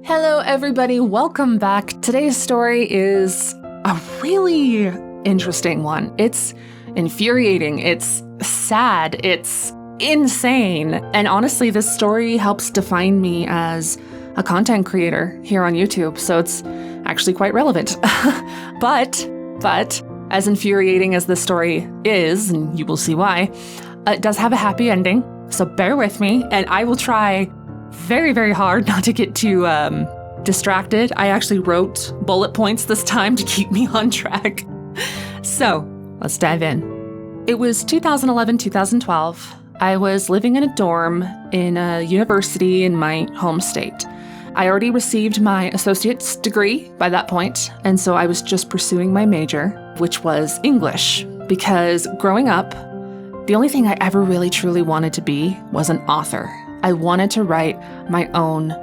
Hello, everybody. Welcome back. Today's story is a really interesting one. It's infuriating. It's sad. It's insane. And honestly, this story helps define me as a content creator here on YouTube. So it's actually quite relevant. But as infuriating as this story is, and you will see why, it does have a happy ending. So bear with me, and I will try very, very hard not to get too distracted. I actually wrote bullet points this time to keep me on track. So let's dive in. It was 2011, 2012. I was living in a dorm in a university in my home state. I already received my associate's degree by that point, and so I was just pursuing my major, which was English, because growing up, the only thing I ever really truly wanted to be was an author. I wanted to write my own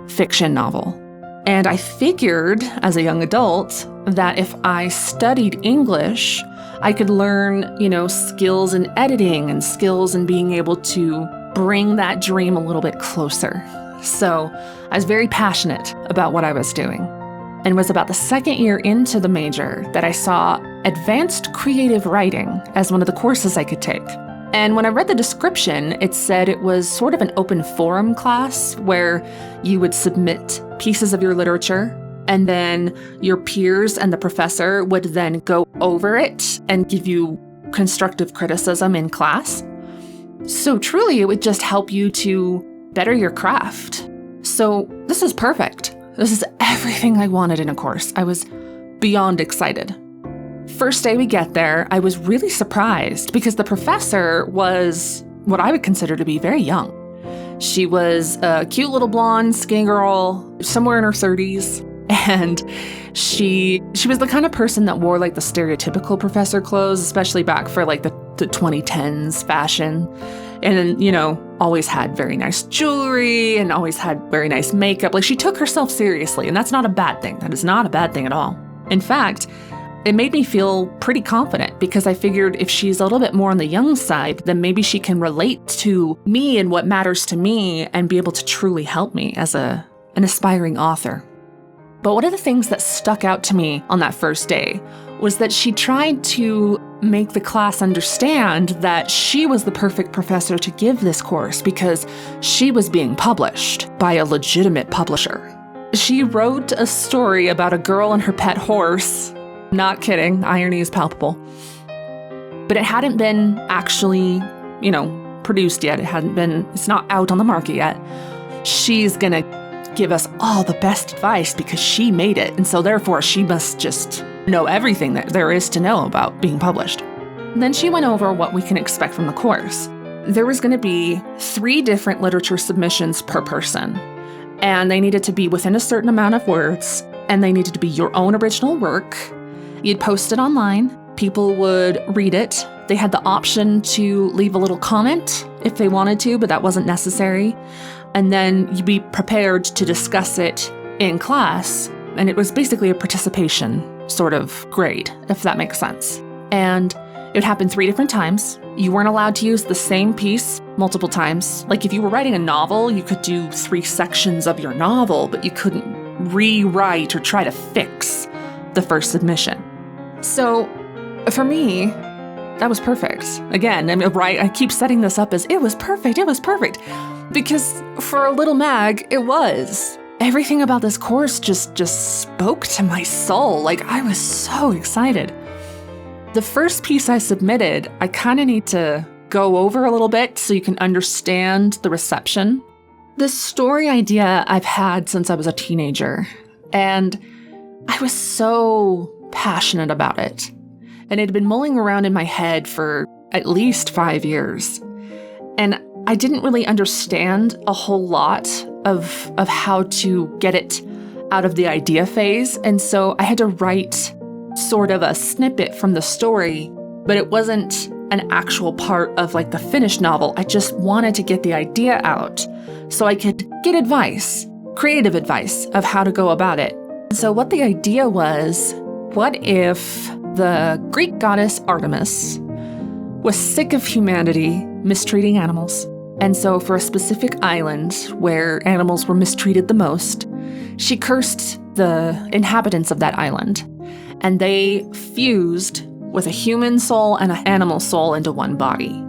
fiction novel. And I figured as a young adult that if I studied English, I could learn, skills in editing and skills in being able to bring that dream a little bit closer. So I was very passionate about what I was doing. And it was about the second year into the major that I saw advanced creative writing as one of the courses I could take. And when I read the description, it said it was sort of an open forum class where you would submit pieces of your literature, and then your peers and the professor would then go over it and give you constructive criticism in class. So truly, it would just help you to better your craft. So this is perfect. This is everything I wanted in a course. I was beyond excited. First day we get there, I was really surprised because the professor was what I would consider to be very young. She was a cute little blonde skinny girl, somewhere in her 30s, and she was the kind of person that wore like the stereotypical professor clothes, especially back for like the 2010s fashion. And then, always had very nice jewelry and always had very nice makeup. Like she took herself seriously, and that's not a bad thing. That is not a bad thing at all. In fact, it made me feel pretty confident because I figured if she's a little bit more on the young side, then maybe she can relate to me and what matters to me and be able to truly help me as an aspiring author. But one of the things that stuck out to me on that first day was that she tried to make the class understand that she was the perfect professor to give this course because she was being published by a legitimate publisher. She wrote a story about a girl and her pet horse. Not kidding, irony is palpable. But it hadn't been actually, produced yet. It's not out on the market yet. She's gonna give us all the best advice because she made it, and so therefore she must just know everything that there is to know about being published. Then she went over what we can expect from the course. There was gonna be 3 different literature submissions per person, and they needed to be within a certain amount of words, and they needed to be your own original work. You'd post it online, people would read it. They had the option to leave a little comment if they wanted to, but that wasn't necessary. And then you'd be prepared to discuss it in class. And it was basically a participation sort of grade, if that makes sense. And it would happen 3 different times. You weren't allowed to use the same piece multiple times. Like if you were writing a novel, you could do 3 sections of your novel, but you couldn't rewrite or try to fix the first submission. So for me, that was perfect. Again, I keep setting this up as it was perfect. Because for a little mag, it was. Everything about this course just spoke to my soul. Like I was so excited. The first piece I submitted, I kind of need to go over a little bit so you can understand the reception. This story idea I've had since I was a teenager, and I was so passionate about it. And it had been mulling around in my head for at least 5 years. And I didn't really understand a whole lot of how to get it out of the idea phase. And so I had to write sort of a snippet from the story, but it wasn't an actual part of like the finished novel. I just wanted to get the idea out so I could get advice, creative advice of how to go about it. So what the idea was, what if the Greek goddess Artemis was sick of humanity mistreating animals? And so for a specific island where animals were mistreated the most, she cursed the inhabitants of that island. And they fused with a human soul and an animal soul into one body.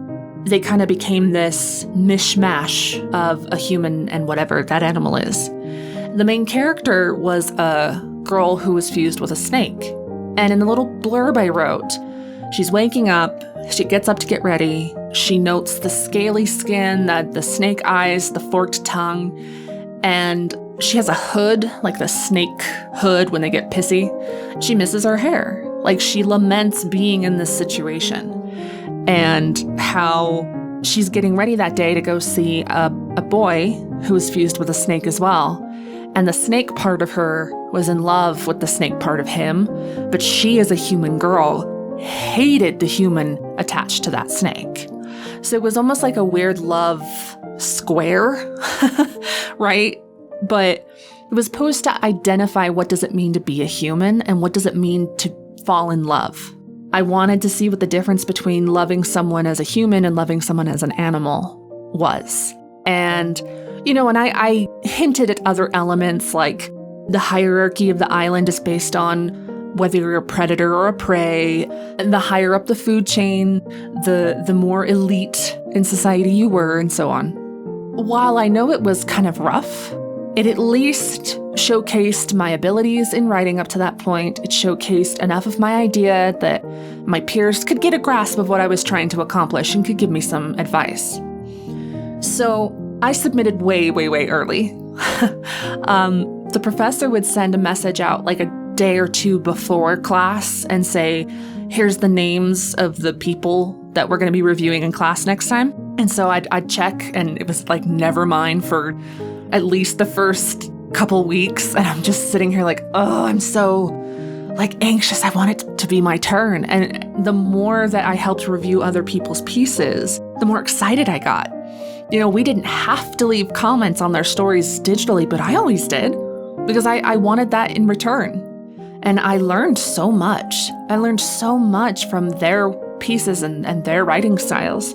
They kind of became this mishmash of a human and whatever that animal is. The main character was a girl who was fused with a snake. And in the little blurb I wrote, she's waking up, she gets up to get ready, she notes the scaly skin, the snake eyes, the forked tongue, and she has a hood, like the snake hood when they get pissy. She misses her hair. Like, she laments being in this situation. And how she's getting ready that day to go see a boy who was fused with a snake as well. And the snake part of her was in love with the snake part of him, but she, as a human girl, hated the human attached to that snake. So it was almost like a weird love square, right? But it was supposed to identify what does it mean to be a human and what does it mean to fall in love. I wanted to see what the difference between loving someone as a human and loving someone as an animal was. And, and I hinted at other elements, like the hierarchy of the island is based on whether you're a predator or a prey, and the higher up the food chain, the more elite in society you were, and so on. While I know it was kind of rough, it at least showcased my abilities in writing up to that point. It showcased enough of my idea that my peers could get a grasp of what I was trying to accomplish and could give me some advice. So I submitted way, way, way early. The professor would send a message out like a day or two before class and say, here's the names of the people that we're going to be reviewing in class next time. And so I'd check, and it was like never mind for at least the first couple weeks. And I'm just sitting here like, oh, I'm so like anxious. I want it to be my turn. And the more that I helped review other people's pieces, the more excited I got. We didn't have to leave comments on their stories digitally, but I always did because I wanted that in return. And I learned so much. I learned so much from their pieces and their writing styles.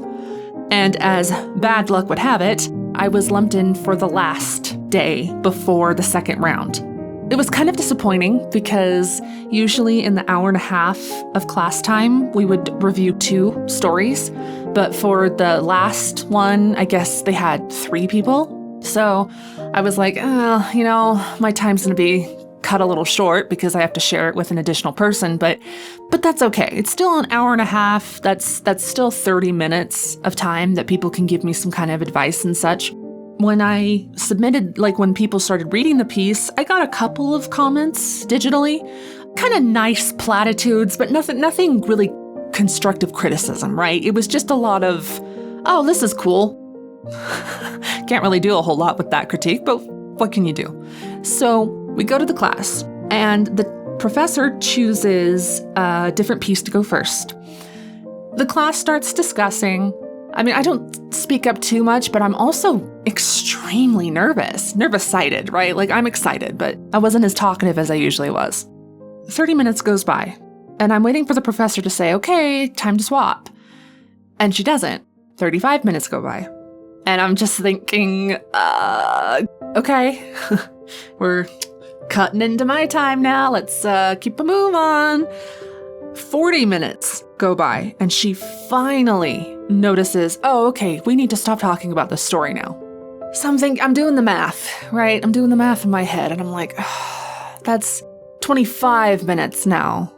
And as bad luck would have it, I was lumped in for the last day before the second round. It was kind of disappointing because usually in the hour and a half of class time, we would review 2 stories. But for the last one, I guess they had 3 people. So I was like, my time's going to be cut a little short because I have to share it with an additional person, but that's okay. It's still an hour and a half. That's still 30 minutes of time that people can give me some kind of advice and such. When I submitted, like when people started reading the piece, I got a couple of comments digitally, kind of nice platitudes, but nothing really constructive criticism, right? It was just a lot of, oh, this is cool. Can't really do a whole lot with that critique, but what can you do? So we go to the class, and the professor chooses a different piece to go first. The class starts discussing. I don't speak up too much, but I'm also extremely nervous-sided, right? Like, I'm excited, but I wasn't as talkative as I usually was. 30 minutes goes by, and I'm waiting for the professor to say, okay, time to swap. And she doesn't. 35 minutes go by. And I'm just thinking, okay, we're cutting into my time now. Let's keep a move on. 40 minutes go by, and she finally notices, oh, okay, we need to stop talking about this story now. So I'm doing the math, right? I'm doing the math in my head, and I'm like, that's 25 minutes now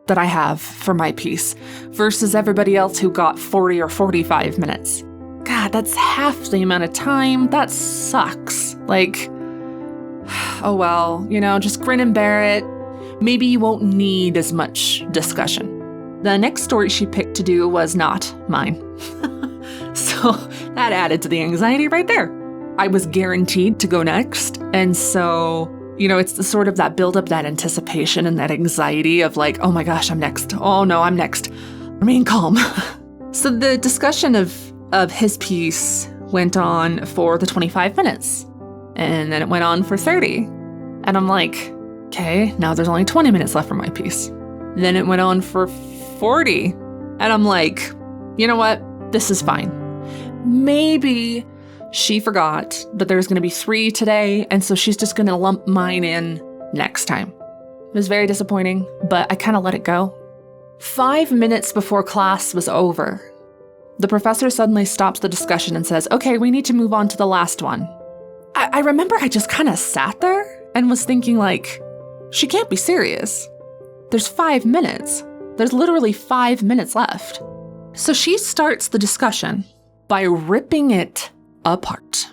that I have for my piece versus everybody else who got 40 or 45 minutes. God, that's half the amount of time. That sucks. Like, oh well, just grin and bear it. Maybe you won't need as much discussion. The next story she picked to do was not mine. So that added to the anxiety right there. I was guaranteed to go next. And so, it's the sort of that buildup, that anticipation and that anxiety of like, oh my gosh, I'm next. Oh no, I'm next. Remain calm. So the discussion of his piece went on for the 25 minutes. And then it went on for 30. And I'm like, okay, now there's only 20 minutes left for my piece. Then it went on for 40. And I'm like, you know what? This is fine. maybe she forgot that there's going to be 3 today, and so she's just going to lump mine in next time. It was very disappointing, but I kind of let it go. 5 minutes before class was over, the professor suddenly stops the discussion and says, okay, we need to move on to the last one. I remember I just kind of sat there and was thinking like, she can't be serious. There's 5 minutes. There's literally 5 minutes left. So she starts the discussion by ripping it apart.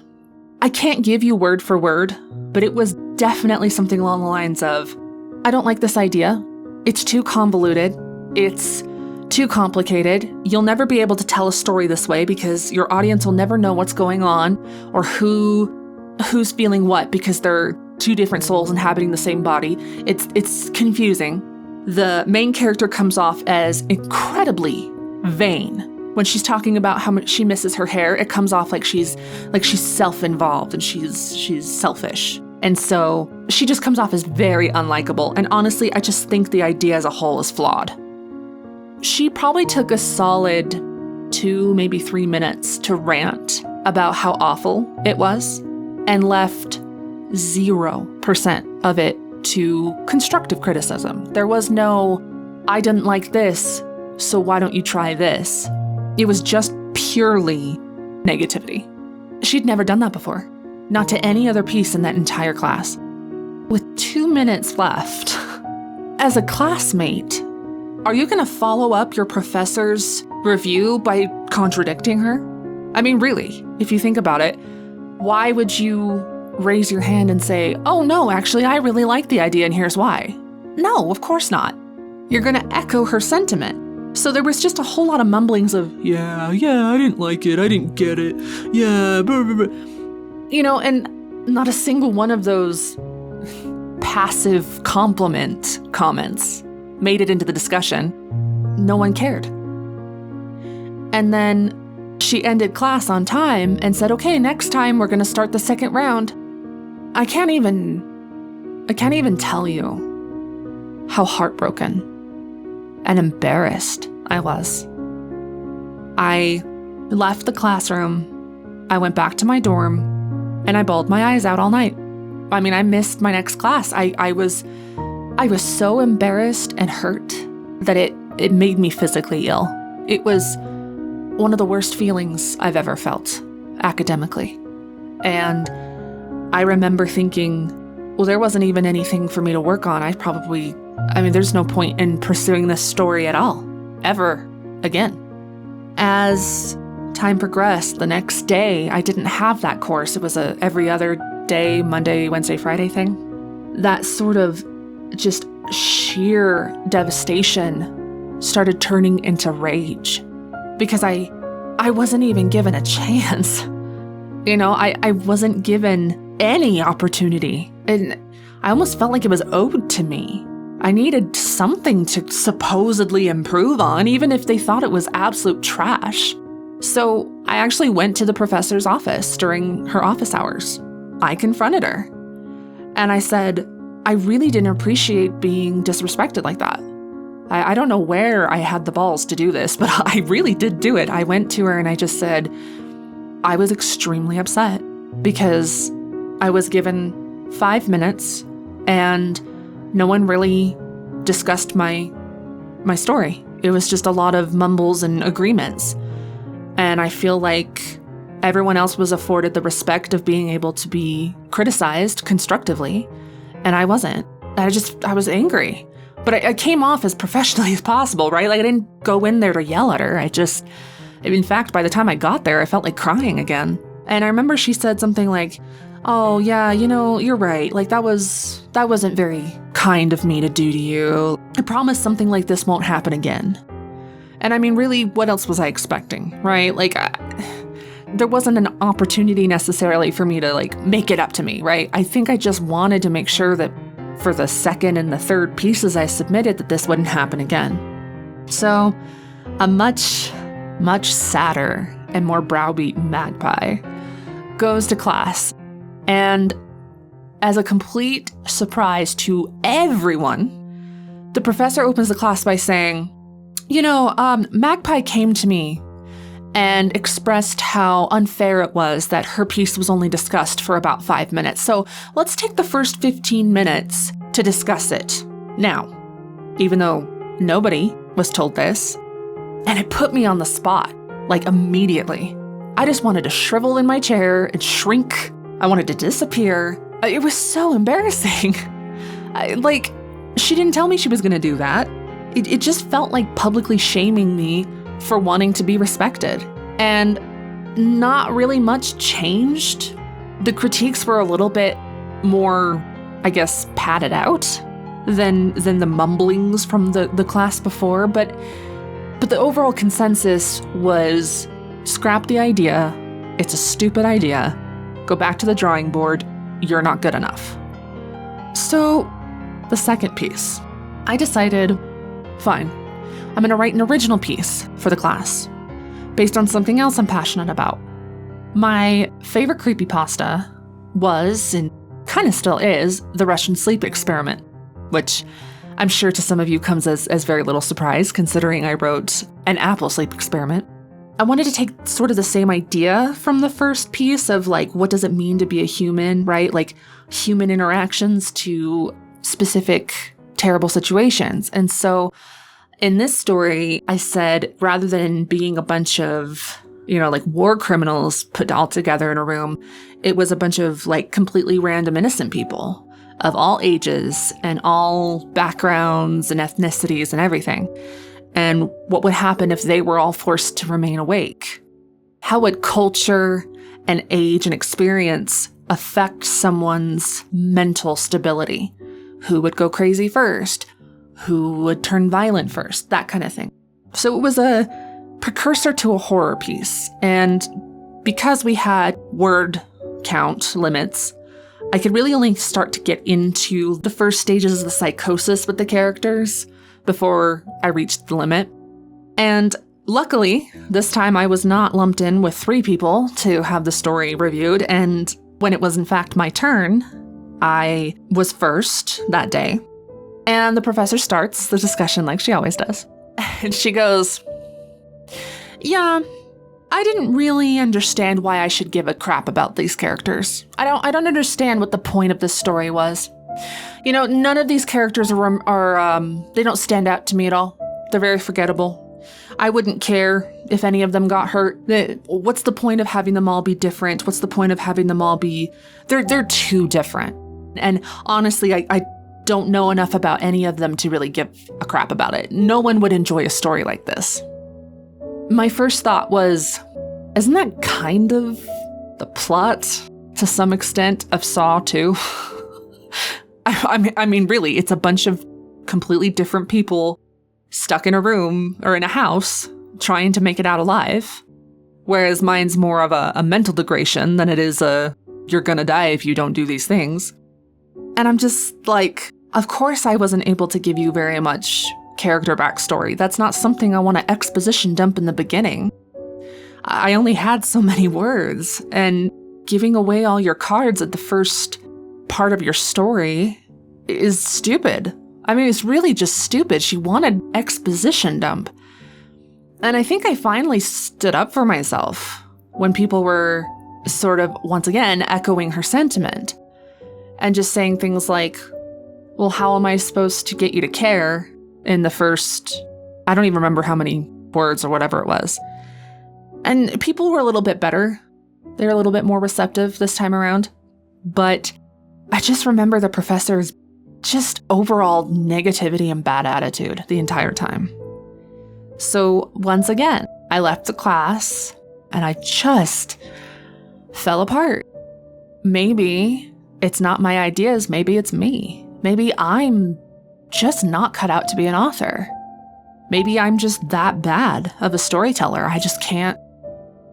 I can't give you word for word, but it was definitely something along the lines of, I don't like this idea. It's too convoluted. It's too complicated. You'll never be able to tell a story this way because your audience will never know what's going on or who's feeling what because they're 2 different souls inhabiting the same body. It's confusing. The main character comes off as incredibly vain. When she's talking about how much she misses her hair, it comes off like she's self-involved and she's selfish. And so she just comes off as very unlikable. And honestly, I just think the idea as a whole is flawed. She probably took a solid 2, maybe 3 minutes to rant about how awful it was and left 0% of it to constructive criticism. There was no, I didn't like this, so why don't you try this? It was just purely negativity. She'd never done that before, not to any other piece in that entire class. With 2 minutes left, as a classmate, are you going to follow up your professor's review by contradicting her? I mean, really, if you think about it, why would you raise your hand and say, oh no, actually, I really like the idea and here's why? No, of course not. You're going to echo her sentiment. So there was just a whole lot of mumblings of, yeah, I didn't like it, I didn't get it, yeah, blah, blah, blah. You know, and not a single one of those passive compliment comments made it into the discussion. No one cared. And then she ended class on time and said, okay, next time we're going to start the second round. I can't even tell you how heartbroken and embarrassed I was. I left the classroom, I went back to my dorm, and I bawled my eyes out all night. I mean, I missed my next class. I was so embarrassed and hurt that it made me physically ill. It was one of the worst feelings I've ever felt academically. And I remember thinking, well, there wasn't even anything for me to work on. There's no point in pursuing this story at all, ever again. As time progressed, the next day, I didn't have that course. It was a every other day, Monday, Wednesday, Friday thing. That sort of just sheer devastation started turning into rage because I wasn't even given a chance. You know, I wasn't given any opportunity, and I almost felt like it was owed to me. I needed something to supposedly improve on, even if they thought it was absolute trash. So I actually went to the professor's office during her office hours. I confronted her, and I said, I really didn't appreciate being disrespected like that. I don't know where I had the balls to do this, but I really did do it. I went to her and I just said, I was extremely upset because I was given 5 minutes and no one really discussed my story. It was just a lot of mumbles and agreements. And I feel like everyone else was afforded the respect of being able to be criticized constructively, and I wasn't. I was angry. But I came off as professionally as possible, right? Like, I didn't go in there to yell at her. In fact, by the time I got there, I felt like crying again. And I remember she said something like, oh yeah, you're right. Like, that wasn't very kind of me to do to you. I promise something like this won't happen again. And I mean, really, what else was I expecting, right? Like, there wasn't an opportunity necessarily for me to, like, make it up to me, right? I think I just wanted to make sure that for the second and the third pieces I submitted that this wouldn't happen again. So, a much, much sadder and more browbeaten magpie goes to class, and as a complete surprise to everyone, the professor opens the class by saying, Magpie came to me and expressed how unfair it was that her piece was only discussed for about 5 minutes. So let's take the first 15 minutes to discuss it now, even though nobody was told this. And it put me on the spot, like immediately. I just wanted to shrivel in my chair and shrink. I wanted to disappear. It was so embarrassing. She didn't tell me she was going to do that. It just felt like publicly shaming me for wanting to be respected. And not really much changed. The critiques were a little bit more, I guess, padded out than the mumblings from the class before. But the overall consensus was, scrap the idea. It's a stupid idea. Go back to the drawing board. You're not good enough. So, the second piece. I decided, fine, I'm going to write an original piece for the class, based on something else I'm passionate about. My favorite creepypasta was, and kind of still is, the Russian sleep experiment, which I'm sure to some of you comes as very little surprise, considering I wrote an apple sleep experiment. I wanted to take sort of the same idea from the first piece of what does it mean to be a human, right? Like human interactions to specific terrible situations. And so in this story, I said, rather than being a bunch of, war criminals put all together in a room, it was a bunch of completely random innocent people of all ages and all backgrounds and ethnicities and everything. And what would happen if they were all forced to remain awake? How would culture and age and experience affect someone's mental stability? Who would go crazy first? Who would turn violent first? That kind of thing. So it was a precursor to a horror piece. And because we had word count limits, I could really only start to get into the first stages of the psychosis with the characters before I reached the limit. And luckily, this time I was not lumped in with 3 people to have the story reviewed, and when it was in fact my turn, I was first that day. And the professor starts the discussion like she always does. And she goes, yeah, I didn't really understand why I should give a crap about these characters. I don't understand what the point of this story was. None of these characters are they don't stand out to me at all. They're very forgettable. I wouldn't care if any of them got hurt. What's the point of having them all be different? What's the point of having them all be... They're too different. And honestly, I don't know enough about any of them to really give a crap about it. No one would enjoy a story like this. My first thought was, isn't that kind of the plot, to some extent, of Saw 2? I mean, really, it's a bunch of completely different people stuck in a room or in a house trying to make it out alive. Whereas mine's more of a mental degradation than it is you're gonna die if you don't do these things. And I'm just of course I wasn't able to give you very much character backstory. That's not something I want to exposition dump in the beginning. I only had so many words, and giving away all your cards at the first part of your story is stupid. I mean, it's really just stupid. She wanted exposition dump. And I think I finally stood up for myself when people were sort of, once again, echoing her sentiment and just saying things like, well, how am I supposed to get you to care in the first, I don't even remember how many words or whatever it was. And people were a little bit better. They were a little bit more receptive this time around. But I just remember the professor's just overall negativity and bad attitude the entire time. So once again, I left the class and I just fell apart. Maybe it's not my ideas, maybe it's me. Maybe I'm just not cut out to be an author. Maybe I'm just that bad of a storyteller. I just can't.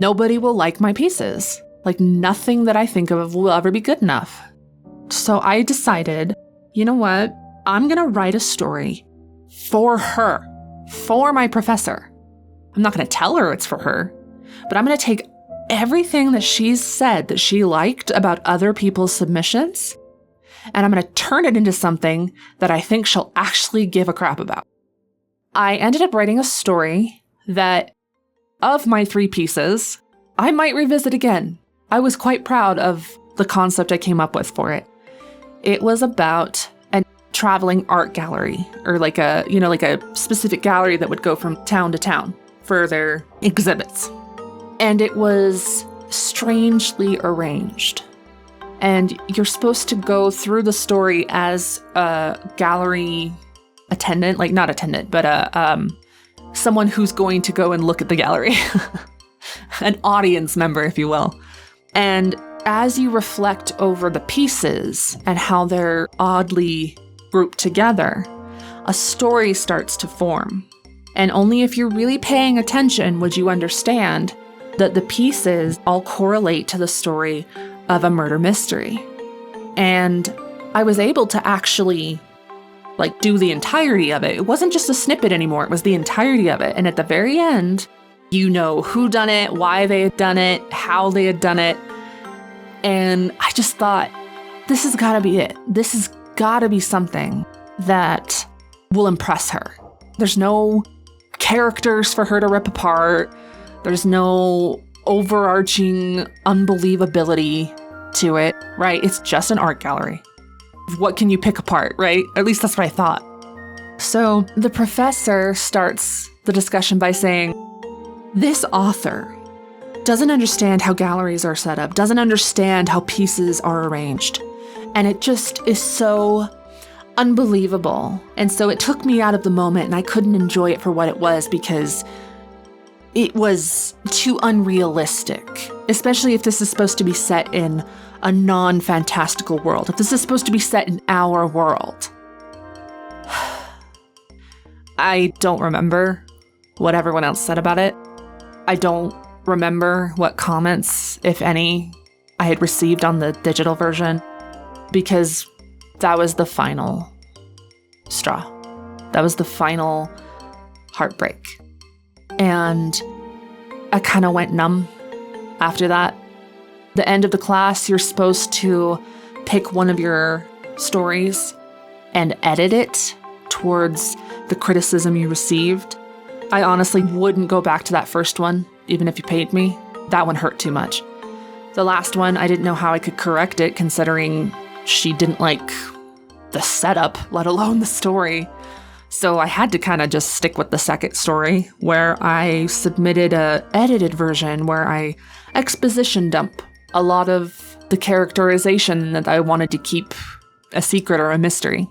Nobody will like my pieces. Nothing that I think of will ever be good enough. So I decided, you know what? I'm gonna write a story for her, for my professor. I'm not gonna tell her it's for her, but I'm gonna take everything that she's said that she liked about other people's submissions, and I'm going to turn it into something that I think she'll actually give a crap about. I ended up writing a story that of my 3 pieces, I might revisit again. I was quite proud of the concept I came up with for it. It was about a traveling art gallery, or like a specific gallery that would go from town to town for their exhibits. And it was strangely arranged. And you're supposed to go through the story as a gallery attendant, like not attendant, but someone who's going to go and look at the gallery. An audience member, if you will. And as you reflect over the pieces and how they're oddly grouped together, a story starts to form. And only if you're really paying attention would you understand that the pieces all correlate to the story of a murder mystery. And I was able to actually do the entirety of it. It wasn't just a snippet anymore. It was the entirety of it. And at the very end, you know who done it, why they had done it, how they had done it. And I just thought, this has got to be it. This has got to be something that will impress her. There's no characters for her to rip apart. There's no overarching unbelievability to it, right? It's just an art gallery. What can you pick apart, right? At least that's what I thought. So the professor starts the discussion by saying, this author doesn't understand how galleries are set up, doesn't understand how pieces are arranged. And it just is so unbelievable. And so it took me out of the moment and I couldn't enjoy it for what it was because it was too unrealistic, especially if this is supposed to be set in a non-fantastical world. If this is supposed to be set in our world. I don't remember what everyone else said about it. I don't remember what comments, if any, I had received on the digital version, because that was the final straw. That was the final heartbreak. And I kind of went numb after that. The end of the class, you're supposed to pick one of your stories and edit it towards the criticism you received. I honestly wouldn't go back to that first one, even if you paid me. That one hurt too much. The last one, I didn't know how I could correct it, considering she didn't like the setup, let alone the story. So I had to kind of just stick with the second story, where I submitted a edited version where I exposition dump a lot of the characterization that I wanted to keep a secret or a mystery.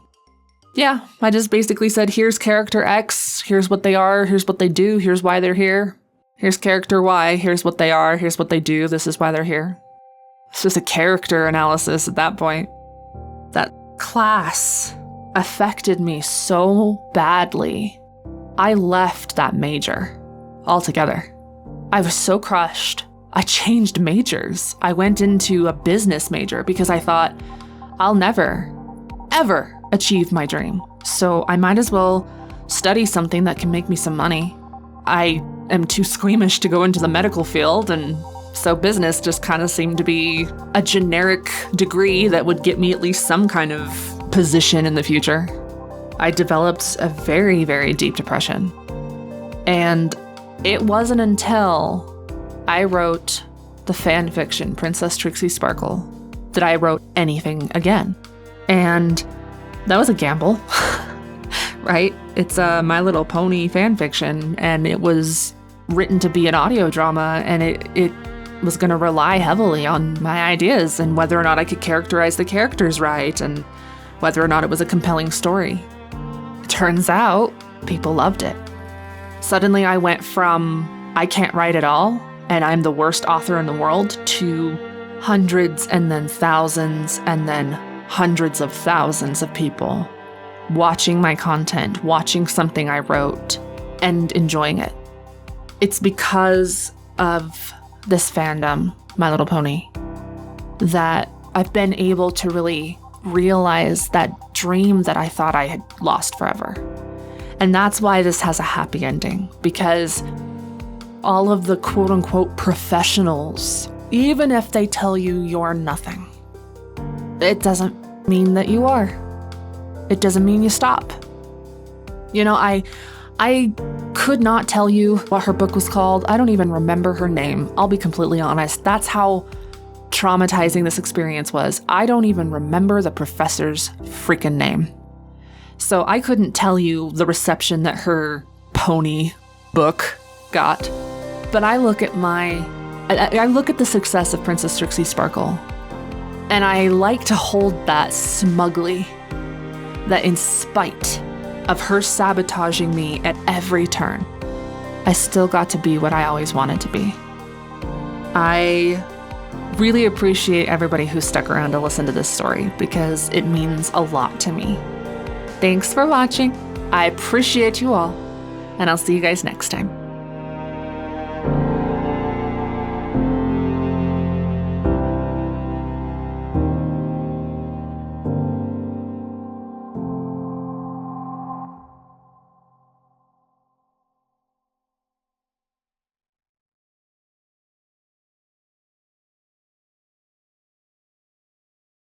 Yeah, I just basically said, here's character X, here's what they are, here's what they do, here's why they're here. Here's character Y, here's what they are, here's what they do, this is why they're here. It's just a character analysis at that point. That class affected me so badly. I left that major altogether. I was so crushed. I changed majors. I went into a business major because I thought, I'll never, ever achieve my dream. So I might as well study something that can make me some money. I am too squeamish to go into the medical field, and so business just kind of seemed to be a generic degree that would get me at least some kind of position in the future. I developed a very, very deep depression. And it wasn't until I wrote the fan fiction Princess Trixie Sparkle that I wrote anything again. And that was a gamble, right? It's a My Little Pony fan fiction, and it was written to be an audio drama, and it was going to rely heavily on my ideas and whether or not I could characterize the characters right and whether or not it was a compelling story. It turns out people loved it. Suddenly I went from I can't write at all and I'm the worst author in the world to hundreds and then thousands and then hundreds of thousands of people watching my content, watching something I wrote and enjoying it. It's because of this fandom, My Little Pony, that I've been able to really realize that dream that I thought I had lost forever. And that's why this has a happy ending, because all of the quote-unquote professionals, even if they tell you you're nothing, it doesn't mean that you are. It doesn't mean you stop. You know, I could not tell you what her book was called. I don't even remember her name. I'll be completely honest. That's how traumatizing this experience was. I don't even remember the professor's freaking name. So I couldn't tell you the reception that her pony book got. But I look at the success of Princess Strixie Sparkle, and I like to hold that smugly, that in spite of her sabotaging me at every turn, I still got to be what I always wanted to be. I really appreciate everybody who stuck around to listen to this story because it means a lot to me. Thanks for watching. I appreciate you all, and I'll see you guys next time.